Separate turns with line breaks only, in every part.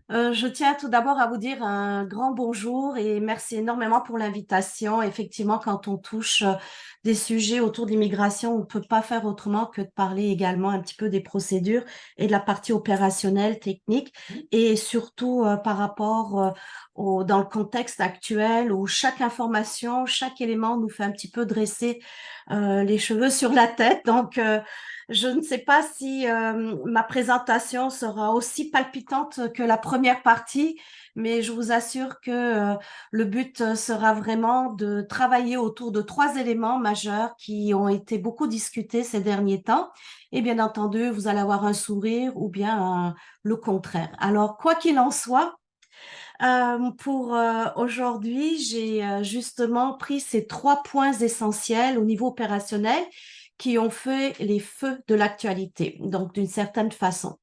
Je tiens tout d'abord à vous dire un grand bonjour et merci énormément pour l'invitation. Effectivement, quand on touche des sujets autour de l'immigration, on ne peut pas faire autrement que de parler également un petit peu des procédures et de la partie opérationnelle, technique, et surtout par rapport dans le contexte actuel où chaque information, chaque élément nous fait un petit peu dresser les cheveux sur la tête. Donc, je ne sais pas si ma présentation sera aussi palpitante que la première partie, mais je vous assure que le but sera vraiment de travailler autour de trois éléments majeurs qui ont été beaucoup discutés ces derniers temps. Et bien entendu, vous allez avoir un sourire ou bien le contraire. Alors, quoi qu'il en soit, pour aujourd'hui, j'ai justement pris ces trois points essentiels au niveau opérationnel qui ont fait les feux de l'actualité, donc d'une certaine façon.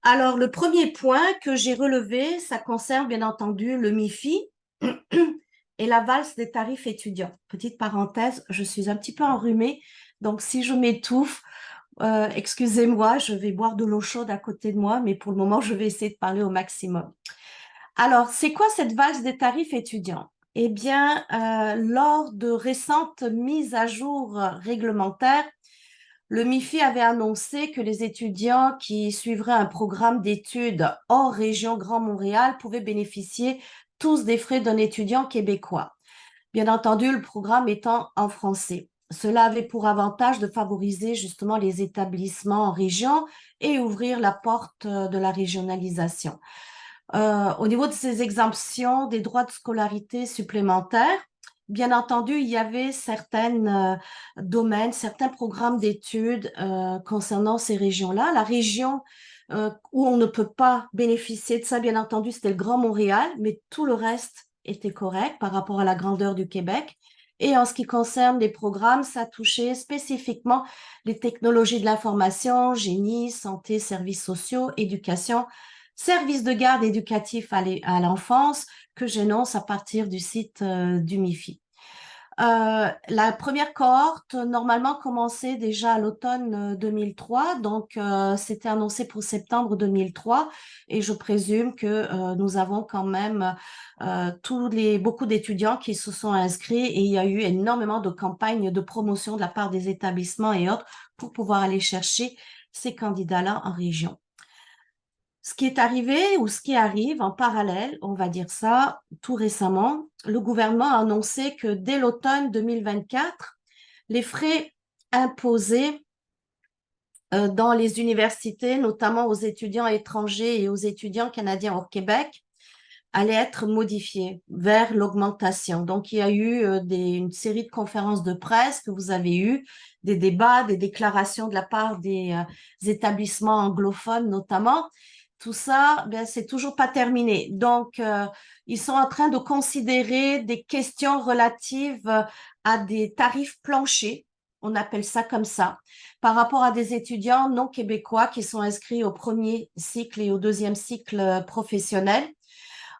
Alors, le premier point que j'ai relevé, ça concerne bien entendu le MIFI et la valse des tarifs étudiants. Petite parenthèse, je suis un petit peu enrhumée, donc si je m'étouffe, excusez-moi, je vais boire de l'eau chaude à côté de moi, mais pour le moment, je vais essayer de parler au maximum. Alors, c'est quoi cette valse des tarifs étudiants? Eh bien, lors de récentes mises à jour réglementaires, le MIFI avait annoncé que les étudiants qui suivraient un programme d'études hors région Grand Montréal pouvaient bénéficier tous des frais d'un étudiant québécois. Bien entendu, le programme étant en français. Cela avait pour avantage de favoriser justement les établissements en région et ouvrir la porte de la régionalisation. Au niveau de ces exemptions des droits de scolarité supplémentaires, bien entendu, il y avait certains domaines, certains programmes d'études concernant ces régions-là. La région où on ne peut pas bénéficier de ça, bien entendu, c'était le Grand Montréal, mais tout le reste était correct par rapport à la grandeur du Québec. Et en ce qui concerne les programmes, ça touchait spécifiquement les technologies de l'information, génie, santé, services sociaux, éducation, services de garde éducatif à l'enfance que j'énonce à partir du site du MIFI. La première cohorte, normalement, commençait déjà à l'automne 2003, donc c'était annoncé pour septembre 2003, et je présume que nous avons quand même beaucoup d'étudiants qui se sont inscrits et il y a eu énormément de campagnes de promotion de la part des établissements et autres pour pouvoir aller chercher ces candidats-là en région. Ce qui est arrivé ou ce qui arrive en parallèle, on va dire ça, tout récemment, le gouvernement a annoncé que dès l'automne 2024, les frais imposés dans les universités, notamment aux étudiants étrangers et aux étudiants canadiens hors Québec, allaient être modifiés vers l'augmentation. Donc, il y a eu une série de conférences de presse que vous avez eues, des débats, des déclarations de la part des établissements anglophones notamment. Tout ça, ben, c'est toujours pas terminé. Donc, ils sont en train de considérer des questions relatives à des tarifs planchers, on appelle ça comme ça, par rapport à des étudiants non québécois qui sont inscrits au premier cycle et au deuxième cycle professionnel.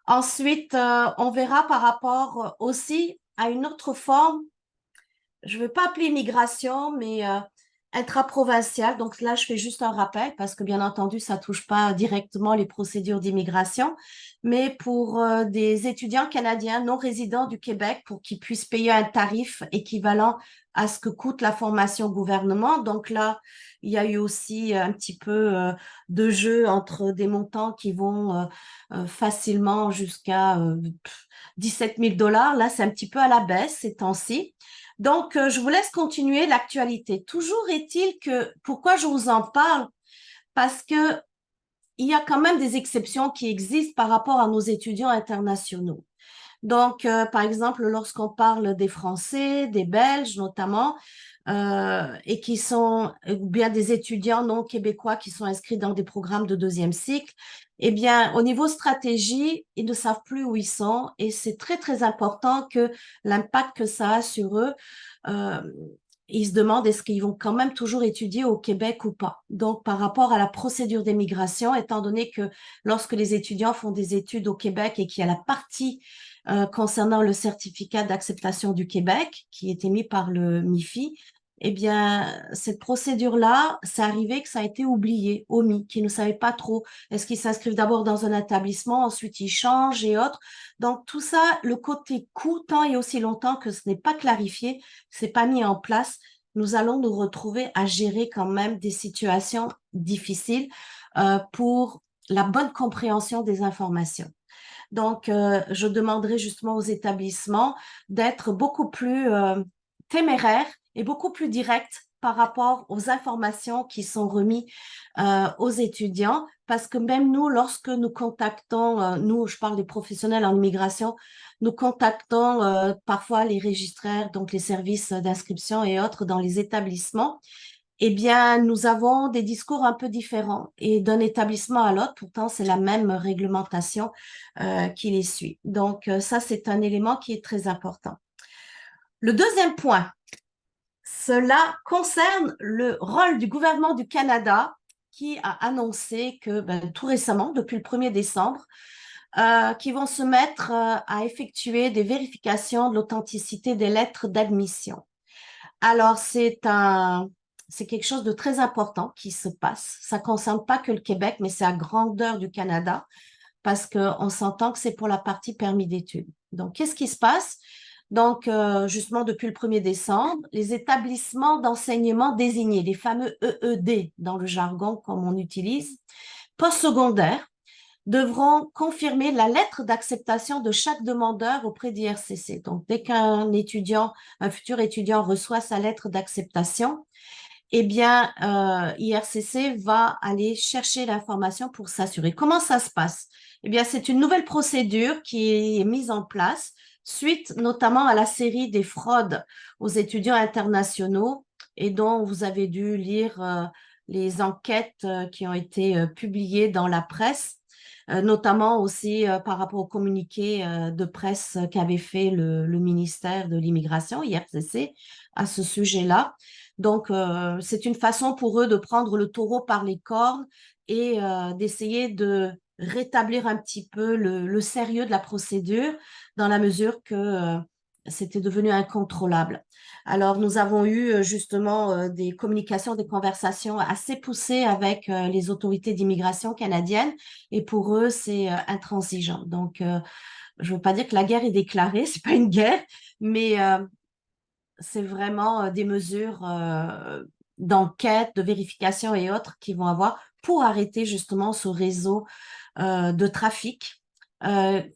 Ensuite, on verra par rapport aussi à une autre forme, je ne veux pas appeler migration, mais intra-provinciale. Donc là, je fais juste un rappel parce que bien entendu, ça ne touche pas directement les procédures d'immigration, mais pour des étudiants canadiens non résidents du Québec pour qu'ils puissent payer un tarif équivalent à ce que coûte la formation gouvernement. Donc là, il y a eu aussi un petit peu de jeu entre des montants qui vont facilement jusqu'à 17 000 $. Là, c'est un petit peu à la baisse ces temps-ci. Donc, je vous laisse continuer l'actualité. Toujours est-il que, pourquoi je vous en parle? Parce que il y a quand même des exceptions qui existent par rapport à nos étudiants internationaux. Donc, par exemple, lorsqu'on parle des Français, des Belges notamment, et qui sont, ou bien des étudiants non québécois qui sont inscrits dans des programmes de deuxième cycle, eh bien, au niveau stratégie, ils ne savent plus où ils sont et c'est très, très important que l'impact que ça a sur eux, euh, ils se demandent est-ce qu'ils vont quand même toujours étudier au Québec ou pas. Donc, par rapport à la procédure d'émigration, étant donné que lorsque les étudiants font des études au Québec et qu'il y a la partie concernant le certificat d'acceptation du Québec qui est émis par le MIFI, eh bien, cette procédure-là, c'est arrivé que ça a été oublié, omis, qu'ils ne savaient pas trop. Est-ce qu'ils s'inscrivent d'abord dans un établissement, ensuite ils changent et autres. Donc, tout ça, le côté coût, tant et aussi longtemps que ce n'est pas clarifié, c'est pas mis en place, nous allons nous retrouver à gérer quand même des situations difficiles pour la bonne compréhension des informations. Donc, je demanderai justement aux établissements d'être beaucoup plus téméraires et beaucoup plus directs par rapport aux informations qui sont remises aux étudiants, parce que même nous, lorsque nous contactons, nous, je parle des professionnels en immigration, nous contactons parfois les registraires, donc les services d'inscription et autres dans les établissements, eh bien, nous avons des discours un peu différents et d'un établissement à l'autre, pourtant, c'est la même réglementation qui les suit. Donc, ça, c'est un élément qui est très important. Le deuxième point, cela concerne le rôle du gouvernement du Canada qui a annoncé que tout récemment, depuis le 1er décembre, qui vont se mettre à effectuer des vérifications de l'authenticité des lettres d'admission. Alors, c'est quelque chose de très important qui se passe. Ça ne concerne pas que le Québec, mais c'est à grandeur du Canada parce qu'on s'entend que c'est pour la partie permis d'études. Donc, qu'est-ce qui se passe? Donc, justement, depuis le 1er décembre, les établissements d'enseignement désignés, les fameux EED dans le jargon comme on utilise, postsecondaires, devront confirmer la lettre d'acceptation de chaque demandeur auprès d'IRCC. Donc, dès qu'un étudiant, un futur étudiant reçoit sa lettre d'acceptation, eh bien, IRCC va aller chercher l'information pour s'assurer. Comment ça se passe? Eh bien, c'est une nouvelle procédure qui est mise en place suite notamment à la série des fraudes aux étudiants internationaux et dont vous avez dû lire les enquêtes qui ont été publiées dans la presse, notamment aussi par rapport au communiqué de presse qu'avait fait le ministère de l'Immigration, IRCC, à ce sujet-là. Donc, c'est une façon pour eux de prendre le taureau par les cornes et d'essayer de rétablir un petit peu le sérieux de la procédure dans la mesure que c'était devenu incontrôlable. Alors, nous avons eu justement des communications, des conversations assez poussées avec les autorités d'immigration canadiennes et pour eux, c'est intransigeant. Donc, je ne veux pas dire que la guerre est déclarée, c'est pas une guerre, mais c'est vraiment des mesures d'enquête, de vérification et autres qui vont avoir pour arrêter justement ce réseau de trafic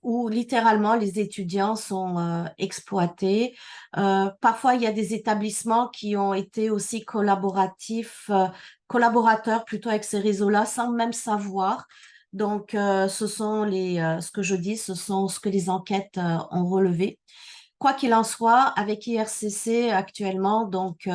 où littéralement les étudiants sont exploités. Parfois, il y a des établissements qui ont été aussi collaborateurs plutôt avec ces réseaux-là sans même savoir. Donc, ce sont ce que je dis, ce sont ce que les enquêtes ont relevé. Quoi qu'il en soit, avec IRCC actuellement, donc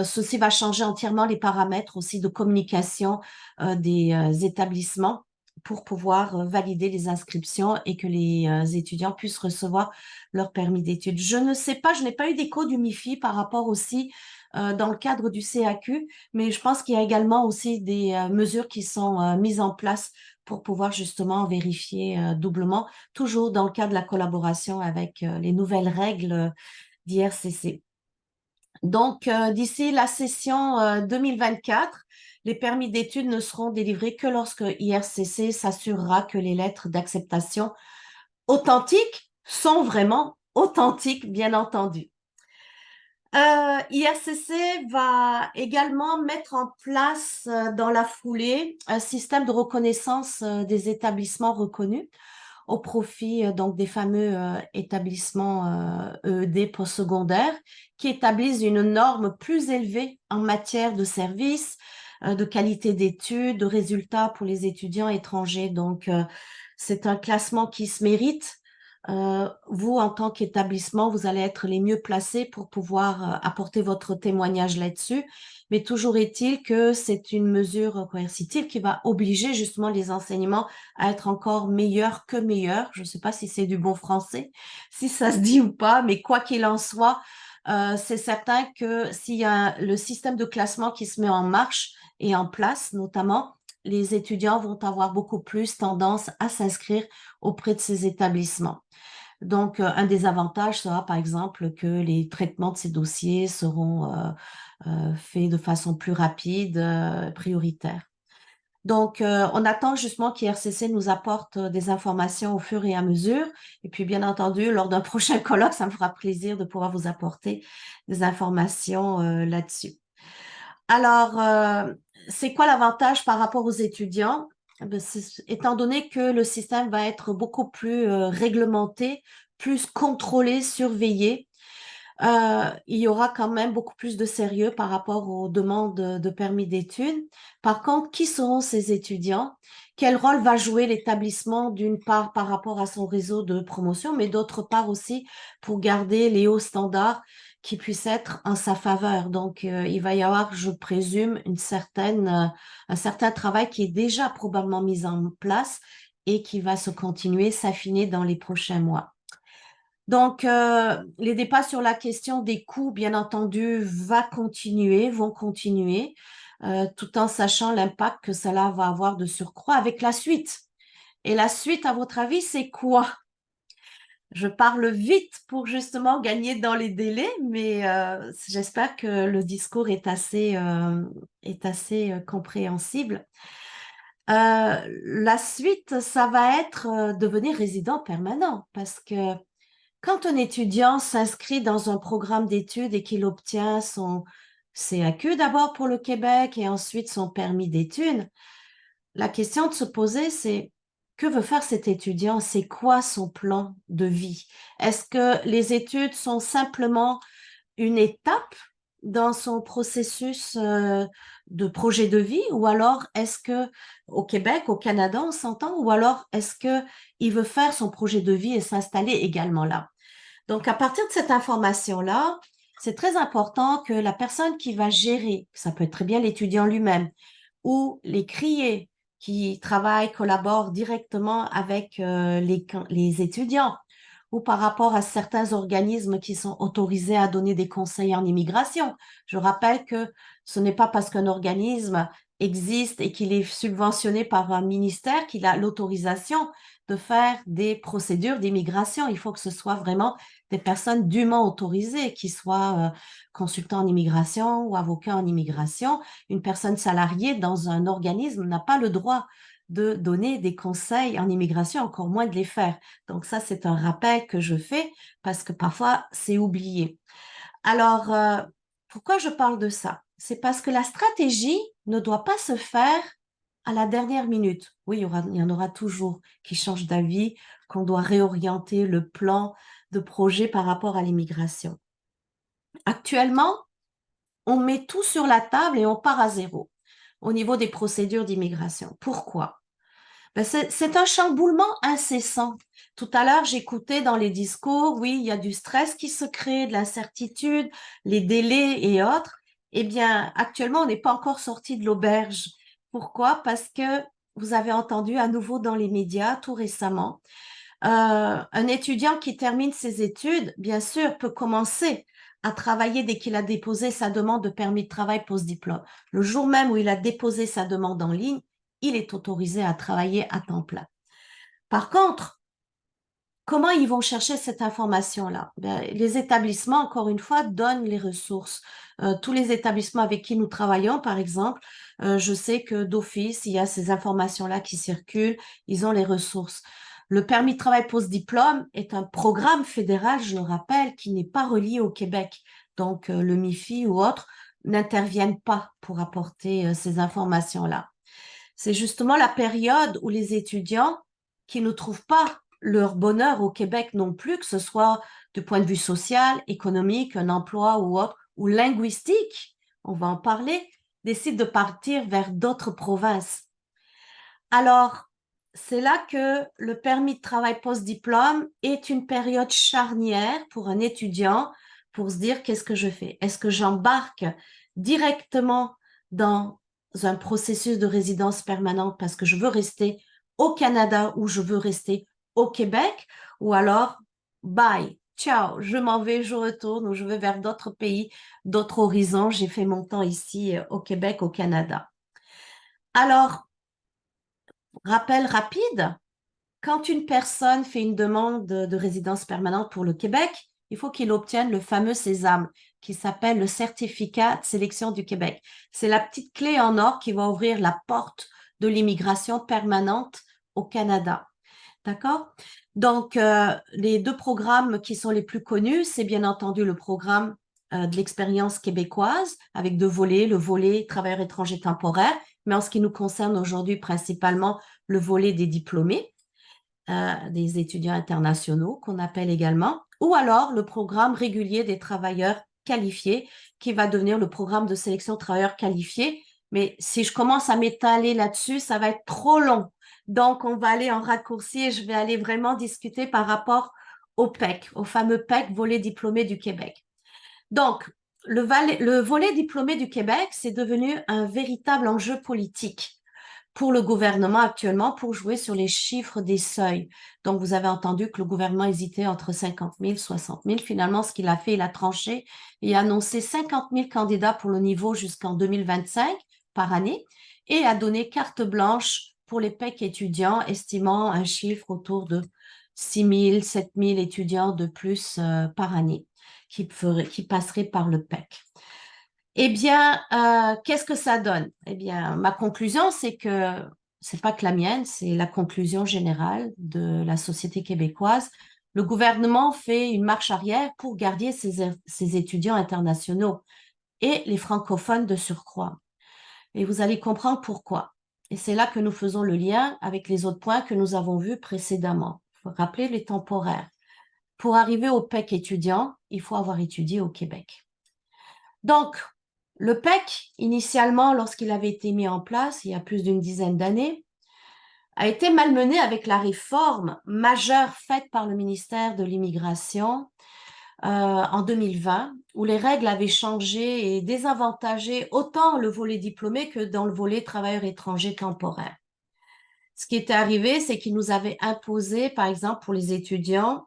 ceci va changer entièrement les paramètres aussi de communication des établissements pour pouvoir valider les inscriptions et que les étudiants puissent recevoir leur permis d'études. Je ne sais pas, je n'ai pas eu d'écho du MIFI par rapport aussi dans le cadre du CAQ, mais je pense qu'il y a également aussi des mesures qui sont mises en place pour pouvoir justement vérifier doublement, toujours dans le cadre de la collaboration avec les nouvelles règles d'IRCC. Donc, d'ici la session 2024, les permis d'études ne seront délivrés que lorsque IRCC s'assurera que les lettres d'acceptation authentiques sont vraiment authentiques, bien entendu. IRCC va également mettre en place dans la foulée un système de reconnaissance des établissements reconnus au profit donc des fameux établissements EED postsecondaires qui établissent une norme plus élevée en matière de services, de qualité d'études, de résultats pour les étudiants étrangers. Donc, c'est un classement qui se mérite. Vous, en tant qu'établissement, vous allez être les mieux placés pour pouvoir apporter votre témoignage là-dessus. Mais toujours est-il que c'est une mesure coercitive qui va obliger justement les enseignements à être encore meilleurs que meilleurs. Je ne sais pas si c'est du bon français, si ça se dit ou pas, mais quoi qu'il en soit, c'est certain que s'il y a le système de classement qui se met en marche et en place, notamment, les étudiants vont avoir beaucoup plus tendance à s'inscrire auprès de ces établissements. Donc, un des avantages sera, par exemple, que les traitements de ces dossiers seront faits de façon plus rapide, prioritaire. Donc, on attend justement qu'IRCC nous apporte des informations au fur et à mesure. Et puis, bien entendu, lors d'un prochain colloque, ça me fera plaisir de pouvoir vous apporter des informations là-dessus. Alors, c'est quoi l'avantage par rapport aux étudiants? Étant donné que le système va être beaucoup plus réglementé, plus contrôlé, surveillé, il y aura quand même beaucoup plus de sérieux par rapport aux demandes de permis d'études. Par contre, qui seront ces étudiants? Quel rôle va jouer l'établissement, d'une part par rapport à son réseau de promotion, mais d'autre part aussi pour garder les hauts standards qui puissent être en sa faveur. Donc, il va y avoir, je présume, un certain travail qui est déjà probablement mis en place et qui va se continuer, s'affiner dans les prochains mois. Donc, les débats sur la question des coûts, bien entendu, vont continuer, tout en sachant l'impact que cela va avoir de surcroît avec la suite. Et la suite, à votre avis, c'est quoi? Je parle vite pour justement gagner dans les délais, mais j'espère que le discours est assez compréhensible. La suite, ça va être devenir résident permanent parce que quand un étudiant s'inscrit dans un programme d'études et qu'il obtient son CAQ d'abord pour le Québec et ensuite son permis d'études, la question de se poser, c'est que veut faire cet étudiant? C'est quoi son plan de vie? Est-ce que les études sont simplement une étape dans son processus de projet de vie ou alors est-ce que au Québec, au Canada, on s'entend, ou alors est-ce que il veut faire son projet de vie et s'installer également là? Donc, à partir de cette information-là, c'est très important que la personne qui va gérer, ça peut être très bien l'étudiant lui-même, ou les criers qui travaillent, collaborent directement avec les étudiants, ou par rapport à certains organismes qui sont autorisés à donner des conseils en immigration. Je rappelle que ce n'est pas parce qu'un organisme existe et qu'il est subventionné par un ministère qu'il a l'autorisation de faire des procédures d'immigration. Il faut que ce soit vraiment des personnes dûment autorisées, qui soient consultants en immigration ou avocats en immigration. Une personne salariée dans un organisme n'a pas le droit de donner des conseils en immigration, encore moins de les faire. Donc ça, c'est un rappel que je fais parce que parfois, c'est oublié. Alors, pourquoi je parle de ça? C'est parce que la stratégie ne doit pas se faire à la dernière minute. Oui, il y en aura toujours qui changent d'avis, qu'on doit réorienter le plan de projet par rapport à l'immigration. Actuellement, on met tout sur la table et on part à zéro au niveau des procédures d'immigration. Pourquoi? Ben, c'est un chamboulement incessant. Tout à l'heure, j'écoutais dans les discours, oui, il y a du stress qui se crée, de l'incertitude, les délais et autres. Eh bien, actuellement, on n'est pas encore sorti de l'auberge. Pourquoi? Parce que vous avez entendu à nouveau dans les médias tout récemment, un étudiant qui termine ses études, bien sûr, peut commencer à travailler dès qu'il a déposé sa demande de permis de travail post-diplôme. Le jour même où il a déposé sa demande en ligne, il est autorisé à travailler à temps plein. Par contre, comment ils vont chercher cette information-là? Ben, les établissements, encore une fois, donnent les ressources. Tous les établissements avec qui nous travaillons, par exemple, je sais que d'office, il y a ces informations-là qui circulent, ils ont les ressources. Le permis de travail post-diplôme est un programme fédéral, je le rappelle, qui n'est pas relié au Québec. Donc, le MIFI ou autre n'interviennent pas pour apporter ces informations-là. C'est justement la période où les étudiants qui ne trouvent pas leur bonheur au Québec non plus, que ce soit du point de vue social, économique, un emploi ou autre, ou linguistique, on va en parler, décident de partir vers d'autres provinces. Alors, c'est là que le permis de travail post-diplôme est une période charnière pour un étudiant pour se dire qu'est-ce que je fais? Est-ce que j'embarque directement dans un processus de résidence permanente parce que je veux rester au Canada ou je veux rester au Québec, ou alors bye, ciao, je m'en vais, je retourne ou je vais vers d'autres pays, d'autres horizons. J'ai fait mon temps ici au Québec, au Canada. Alors, rappel rapide, quand une personne fait une demande de résidence permanente pour le Québec, il faut qu'il obtienne le fameux sésame qui s'appelle le certificat de sélection du Québec. C'est la petite clé en or qui va ouvrir la porte de l'immigration permanente au Canada. D'accord? Donc, les deux programmes qui sont les plus connus, c'est bien entendu le programme de l'expérience québécoise avec deux volets, le volet travailleurs étrangers temporaires, mais en ce qui nous concerne aujourd'hui, principalement le volet des diplômés, des étudiants internationaux qu'on appelle également, ou alors le programme régulier des travailleurs qualifiés qui va devenir le programme de sélection de travailleurs qualifiés. Mais si je commence à m'étaler là-dessus, ça va être trop long. Donc, on va aller en raccourci et je vais aller vraiment discuter par rapport au PEC, au fameux PEC, volet diplômé du Québec. Donc, le volet diplômé du Québec, c'est devenu un véritable enjeu politique pour le gouvernement actuellement pour jouer sur les chiffres des seuils. Donc, vous avez entendu que le gouvernement hésitait entre 50 000 et 60 000. Finalement, ce qu'il a fait, il a tranché et a annoncé 50 000 candidats pour le niveau jusqu'en 2025 par année et a donné carte blanche pour les PEC étudiants, estimant un chiffre autour de 6 000, 7 000 étudiants de plus par année qui passeraient par le PEC. Eh bien, qu'est-ce que ça donne? Eh bien, ma conclusion, c'est que c'est pas que la mienne, c'est la conclusion générale de la société québécoise. Le gouvernement fait une marche arrière pour garder ses étudiants internationaux et les francophones de surcroît. Et vous allez comprendre pourquoi. Et c'est là que nous faisons le lien avec les autres points que nous avons vus précédemment. Il faut rappeler les temporaires. Pour arriver au PEC étudiant, il faut avoir étudié au Québec. Donc, le PEC, initialement, lorsqu'il avait été mis en place, il y a plus d'une dizaine d'années, a été malmené avec la réforme majeure faite par le ministère de l'Immigration en 2020, où les règles avaient changé et désavantagé autant le volet diplômé que dans le volet travailleurs étrangers temporaires. Ce qui était arrivé, c'est qu'ils nous avaient imposé, par exemple, pour les étudiants,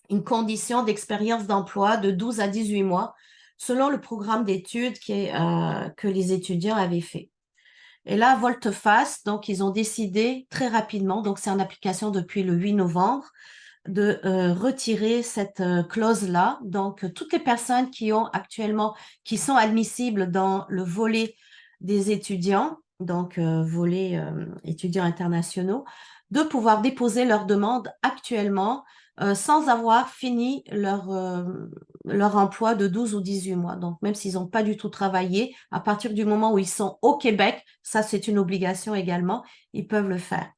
une condition d'expérience d'emploi de 12 à 18 mois selon le programme d'études que les étudiants avaient fait. Et là, volte-face, donc ils ont décidé très rapidement, donc c'est en application depuis le 8 novembre, de retirer cette clause-là. Donc, toutes les personnes qui sont admissibles dans le volet des étudiants, donc volet étudiants internationaux, de pouvoir déposer leur demande actuellement sans avoir fini leur emploi de 12 ou 18 mois. Donc, même s'ils n'ont pas du tout travaillé, à partir du moment où ils sont au Québec, ça c'est une obligation également, ils peuvent le faire.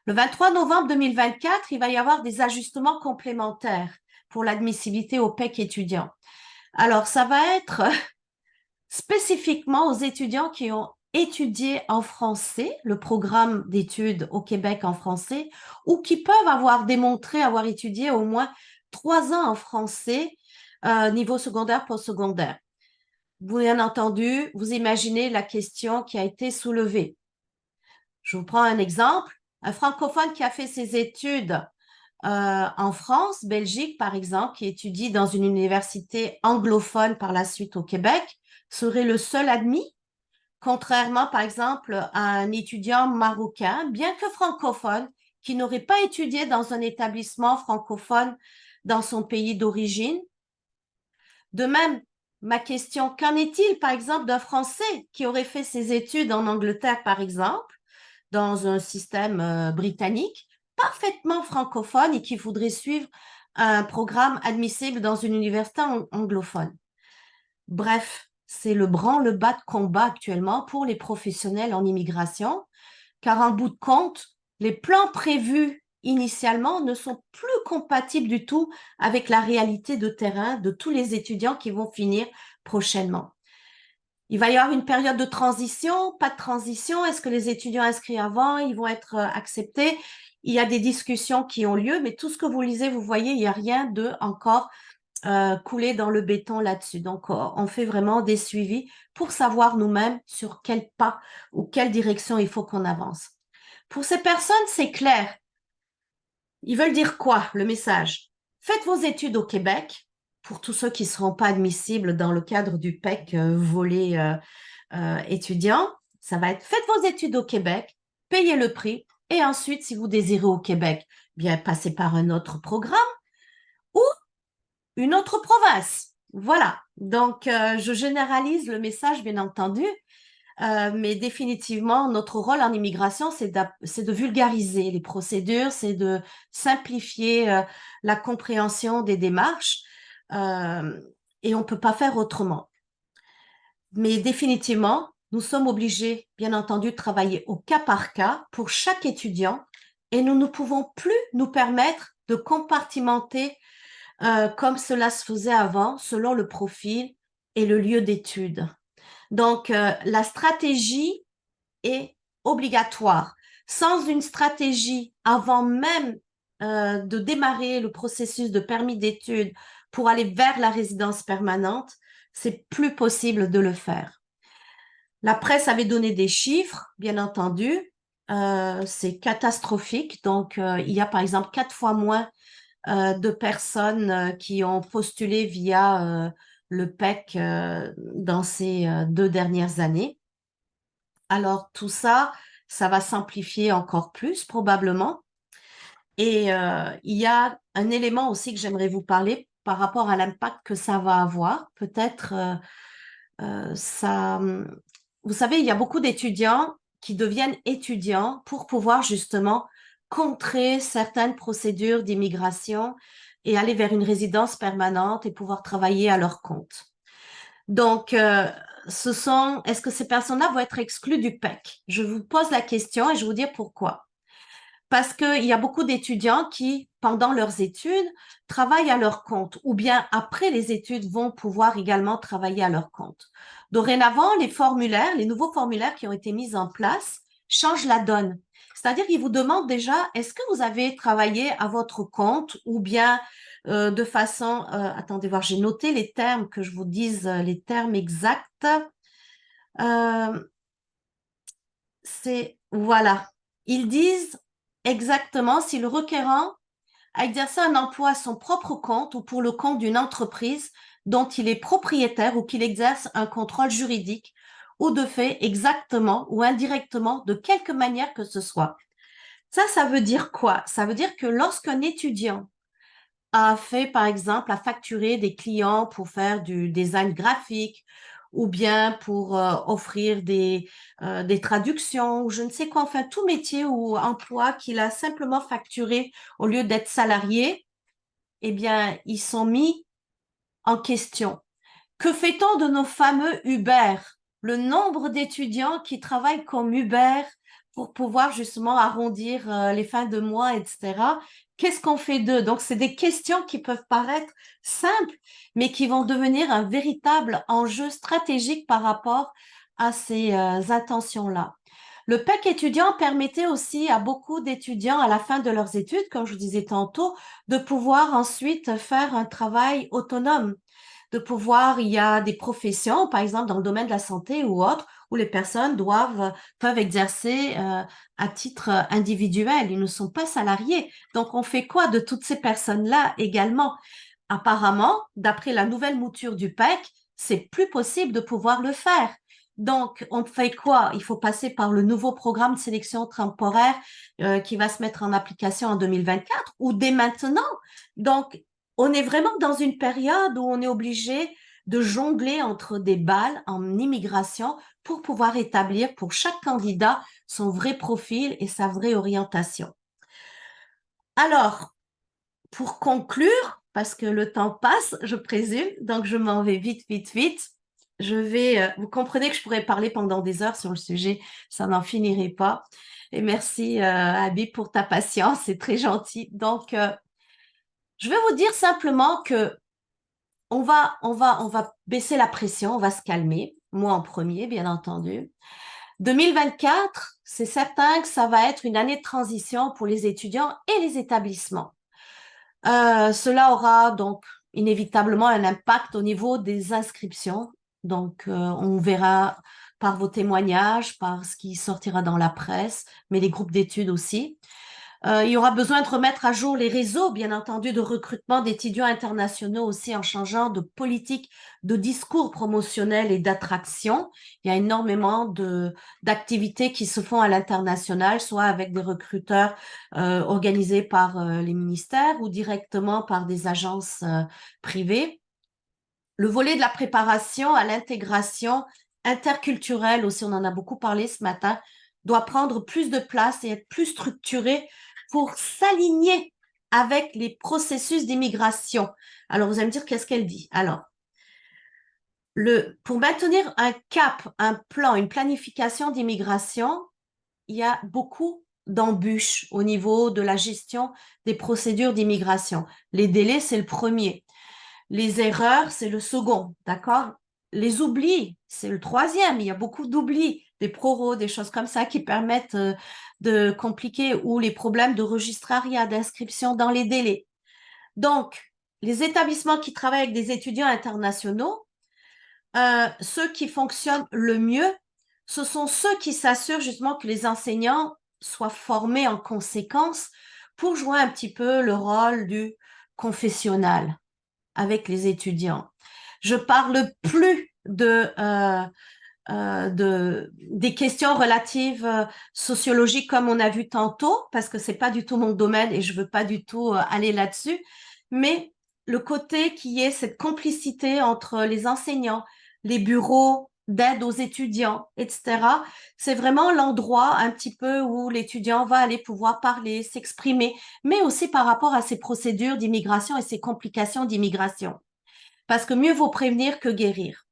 Le 23 novembre 2024, il va y avoir des ajustements complémentaires pour l'admissibilité au PEC étudiant. Alors, ça va être spécifiquement aux étudiants qui ont étudié en français, le programme d'études au Québec en français, ou qui peuvent avoir démontré avoir étudié au moins 3 ans en français, niveau secondaire, postsecondaire. Bien entendu, vous imaginez la question qui a été soulevée. Je vous prends un exemple. Un francophone qui a fait ses études en France, Belgique par exemple, qui étudie dans une université anglophone par la suite au Québec, serait le seul admis, contrairement par exemple à un étudiant marocain, bien que francophone, qui n'aurait pas étudié dans un établissement francophone dans son pays d'origine. De même, ma question, qu'en est-il par exemple d'un Français qui aurait fait ses études en Angleterre par exemple, dans un système britannique, parfaitement francophone et qui voudrait suivre un programme admissible dans une université anglophone. Bref, c'est le branle-bas de combat actuellement pour les professionnels en immigration, car en bout de compte, les plans prévus initialement ne sont plus compatibles du tout avec la réalité de terrain de tous les étudiants qui vont finir prochainement. Il va y avoir une période de transition, pas de transition. Est-ce que les étudiants inscrits avant, ils vont être acceptés? Il y a des discussions qui ont lieu, mais tout ce que vous lisez, vous voyez, il n'y a rien de encore coulé dans le béton là-dessus. Donc, on fait vraiment des suivis pour savoir nous-mêmes sur quel pas ou quelle direction il faut qu'on avance. Pour ces personnes, c'est clair. Ils veulent dire quoi, le message? Faites vos études au Québec, pour tous ceux qui ne seront pas admissibles dans le cadre du PEC volet étudiant. Ça va être, faites vos études au Québec, payez le prix Et ensuite, si vous désirez au Québec, bien passer par un autre programme ou une autre province. Voilà. Donc, je généralise le message, bien entendu, mais définitivement, notre rôle en immigration, c'est de vulgariser les procédures, c'est de simplifier la compréhension des démarches, euh, et on ne peut pas faire autrement. Mais définitivement, nous sommes obligés, bien entendu, de travailler au cas par cas pour chaque étudiant et nous ne pouvons plus nous permettre de compartimenter comme cela se faisait avant, selon le profil et le lieu d'étude. Donc, la stratégie est obligatoire. Sans une stratégie avant même de démarrer le processus de permis d'études pour aller vers la résidence permanente, c'est plus possible de le faire. La presse avait donné des chiffres, bien entendu. C'est catastrophique. Donc, il y a par exemple 4 fois moins de personnes qui ont postulé via le PEC dans ces 2 dernières années. Alors, tout ça, ça va simplifier encore plus probablement. Et il y a un élément aussi que j'aimerais vous parler par rapport à l'impact que ça va avoir. Peut-être ça... Vous savez, il y a beaucoup d'étudiants qui deviennent étudiants pour pouvoir justement contrer certaines procédures d'immigration et aller vers une résidence permanente et pouvoir travailler à leur compte. Donc, est-ce que ces personnes-là vont être exclues du PEC? Je vous pose la question et je vais vous dire pourquoi. Parce qu'il y a beaucoup d'étudiants qui, pendant leurs études, travaillent à leur compte ou bien après les études vont pouvoir également travailler à leur compte. Dorénavant, les nouveaux formulaires qui ont été mis en place changent la donne. C'est-à-dire qu'ils vous demandent déjà, est-ce que vous avez travaillé à votre compte ou bien de façon, attendez voir, j'ai noté les termes, que je vous dise les termes exacts. Euh, voilà. Ils disent exactement si le requérant a exercé un emploi à son propre compte ou pour le compte d'une entreprise dont il est propriétaire ou qu'il exerce un contrôle juridique ou de fait exactement ou indirectement de quelque manière que ce soit. Ça veut dire quoi? Ça veut dire que lorsqu'un étudiant a fait, par exemple, a facturé des clients pour faire du design graphique ou bien pour offrir des traductions ou je ne sais quoi, enfin tout métier ou emploi qu'il a simplement facturé au lieu d'être salarié, eh bien, ils sont mis en question. Que fait-on de nos fameux Uber? Le nombre d'étudiants qui travaillent comme Uber pour pouvoir justement arrondir les fins de mois, etc. Qu'est-ce qu'on fait d'eux? Donc, c'est des questions qui peuvent paraître simples, mais qui vont devenir un véritable enjeu stratégique par rapport à ces intentions-là. Le PEC étudiant permettait aussi à beaucoup d'étudiants à la fin de leurs études, comme je vous disais tantôt, de pouvoir ensuite faire un travail autonome de pouvoir, il y a des professions, par exemple dans le domaine de la santé ou autre, où les personnes peuvent exercer à titre individuel. Ils ne sont pas salariés. Donc, on fait quoi de toutes ces personnes-là également? Apparemment, d'après la nouvelle mouture du PEC, c'est plus possible de pouvoir le faire. Donc, on fait quoi? Il faut passer par le nouveau programme de sélection temporaire qui va se mettre en application en 2024 ou dès maintenant. Donc, on est vraiment dans une période où on est obligé de jongler entre des balles en immigration pour pouvoir établir pour chaque candidat son vrai profil et sa vraie orientation. Alors, pour conclure, parce que le temps passe, je présume, donc je m'en vais vite, vite, vite. Vous comprenez que je pourrais parler pendant des heures sur le sujet, ça n'en finirait pas. Et merci, Habib, pour ta patience, c'est très gentil. Donc, je vais vous dire simplement que on va baisser la pression, on va se calmer. Moi en premier, bien entendu. 2024, c'est certain que ça va être une année de transition pour les étudiants et les établissements. Cela aura donc inévitablement un impact au niveau des inscriptions. Donc, on verra par vos témoignages, par ce qui sortira dans la presse, mais les groupes d'études aussi. Il y aura besoin de remettre à jour les réseaux, bien entendu, de recrutement d'étudiants internationaux aussi en changeant de politique, de discours promotionnel et d'attraction. Il y a énormément d'activités qui se font à l'international, soit avec des recruteurs organisés par les ministères ou directement par des agences privées. Le volet de la préparation à l'intégration interculturelle aussi, on en a beaucoup parlé ce matin, doit prendre plus de place et être plus structuré pour s'aligner avec les processus d'immigration. Alors, vous allez me dire, qu'est-ce qu'elle dit? Alors, pour maintenir un cap, un plan, une planification d'immigration, il y a beaucoup d'embûches au niveau de la gestion des procédures d'immigration. Les délais, c'est le premier. Les erreurs, c'est le second, d'accord? Les oublis, c'est le troisième. Il y a beaucoup d'oublis, des proros, des choses comme ça qui permettent de compliquer ou les problèmes de registrariat, d'inscription dans les délais. Donc, les établissements qui travaillent avec des étudiants internationaux, ceux qui fonctionnent le mieux, ce sont ceux qui s'assurent justement que les enseignants soient formés en conséquence pour jouer un petit peu le rôle du confessionnal avec les étudiants. Je parle plus des questions relatives sociologiques comme on a vu tantôt, parce que c'est pas du tout mon domaine et je veux pas du tout aller là-dessus, mais le côté qui est cette complicité entre les enseignants, les bureaux d'aide aux étudiants, etc. C'est vraiment l'endroit un petit peu où l'étudiant va aller pouvoir parler, s'exprimer, mais aussi par rapport à ces procédures d'immigration et ces complications d'immigration. Parce que mieux vaut prévenir que guérir.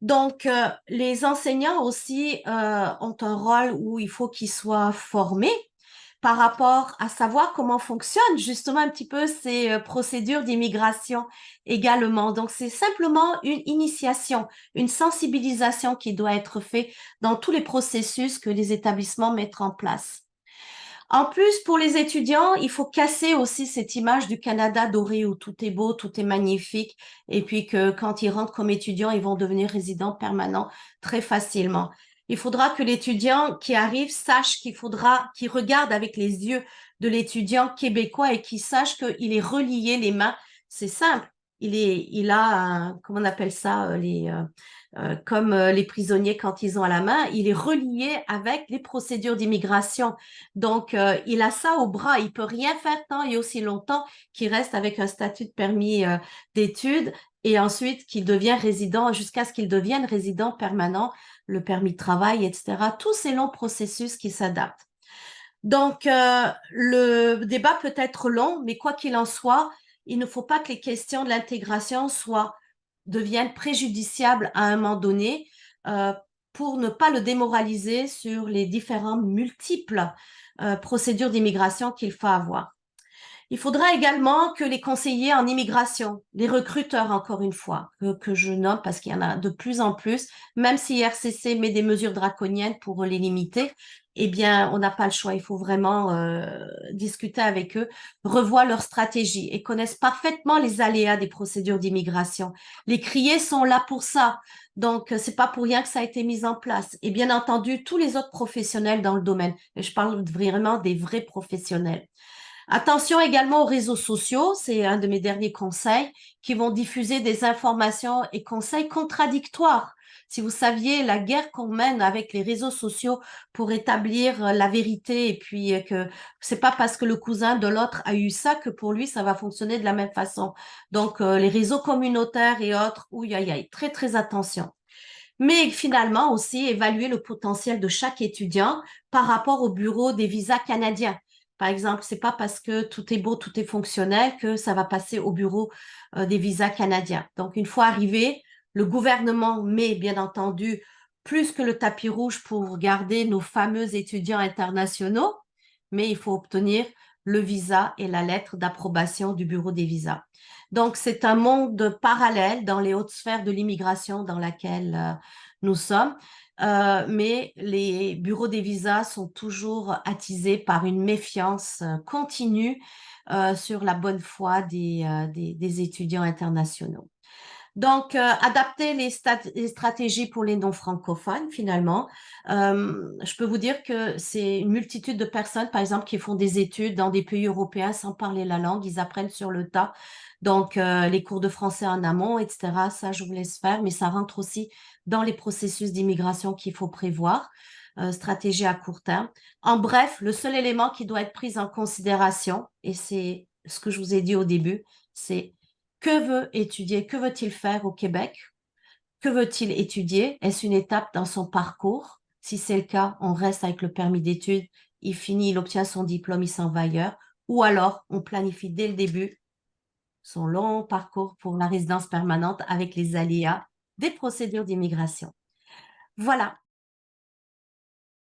Donc, les enseignants aussi ont un rôle où il faut qu'ils soient formés par rapport à savoir comment fonctionnent justement un petit peu ces procédures d'immigration également. Donc, c'est simplement une initiation, une sensibilisation qui doit être faite dans tous les processus que les établissements mettent en place. En plus, pour les étudiants, il faut casser aussi cette image du Canada doré où tout est beau, tout est magnifique, et puis que quand ils rentrent comme étudiants, ils vont devenir résidents permanents très facilement. Il faudra que l'étudiant qui arrive sache qu'il regarde avec les yeux de l'étudiant québécois et qu'il sache qu'il est relié les mains. C'est simple. Il a, comment on appelle ça, comme les prisonniers quand ils ont à la main, il est relié avec les procédures d'immigration. Donc, il a ça au bras. Il peut rien faire tant et aussi longtemps qu'il reste avec un statut de permis d'études et ensuite qu'il devient résident, jusqu'à ce qu'il devienne résident permanent, le permis de travail, etc. Tous ces longs processus qui s'adaptent. Donc, le débat peut être long, mais quoi qu'il en soit, il ne faut pas que les questions de l'intégration deviennent préjudiciables à un moment donné pour ne pas le démoraliser sur les différentes multiples procédures d'immigration qu'il faut avoir. Il faudra également que les conseillers en immigration, les recruteurs encore une fois, que je nomme parce qu'il y en a de plus en plus, même si RCC met des mesures draconiennes pour les limiter, eh bien, on n'a pas le choix. Il faut vraiment discuter avec eux, revoir leur stratégie et connaissent parfaitement les aléas des procédures d'immigration. Les criers sont là pour ça. Donc, c'est pas pour rien que ça a été mis en place. Et bien entendu, tous les autres professionnels dans le domaine. Et je parle vraiment des vrais professionnels. Attention également aux réseaux sociaux, c'est un de mes derniers conseils, qui vont diffuser des informations et conseils contradictoires. Si vous saviez la guerre qu'on mène avec les réseaux sociaux pour établir la vérité et puis que c'est pas parce que le cousin de l'autre a eu ça que pour lui ça va fonctionner de la même façon. Donc les réseaux communautaires et autres, ouïe aïe aïe, très très attention. Mais finalement aussi évaluer le potentiel de chaque étudiant par rapport au bureau des visas canadiens. Par exemple, c'est pas parce que tout est beau, tout est fonctionnel que ça va passer au bureau des visas canadiens. Donc, une fois arrivé, le gouvernement met bien entendu plus que le tapis rouge pour garder nos fameux étudiants internationaux, mais il faut obtenir le visa et la lettre d'approbation du bureau des visas. Donc, c'est un monde parallèle dans les hautes sphères de l'immigration dans laquelle nous sommes. Mais les bureaux des visas sont toujours attisés par une méfiance continue sur la bonne foi des étudiants internationaux. Donc, adapter les stratégies pour les non-francophones, finalement. Je peux vous dire que c'est une multitude de personnes, par exemple, qui font des études dans des pays européens sans parler la langue. Ils apprennent sur le tas. Donc, les cours de français en amont, etc., ça, je vous laisse faire, mais ça rentre aussi dans les processus d'immigration qu'il faut prévoir, stratégie à court terme. En bref, le seul élément qui doit être pris en considération, et c'est ce que je vous ai dit au début, c'est que veut étudier, que veut-il faire au Québec? Que veut-il étudier? Est-ce une étape dans son parcours? Si c'est le cas, on reste avec le permis d'études, il finit, il obtient son diplôme, il s'en va ailleurs. Ou alors, on planifie dès le début son long parcours pour la résidence permanente avec les aléas des procédures d'immigration. Voilà.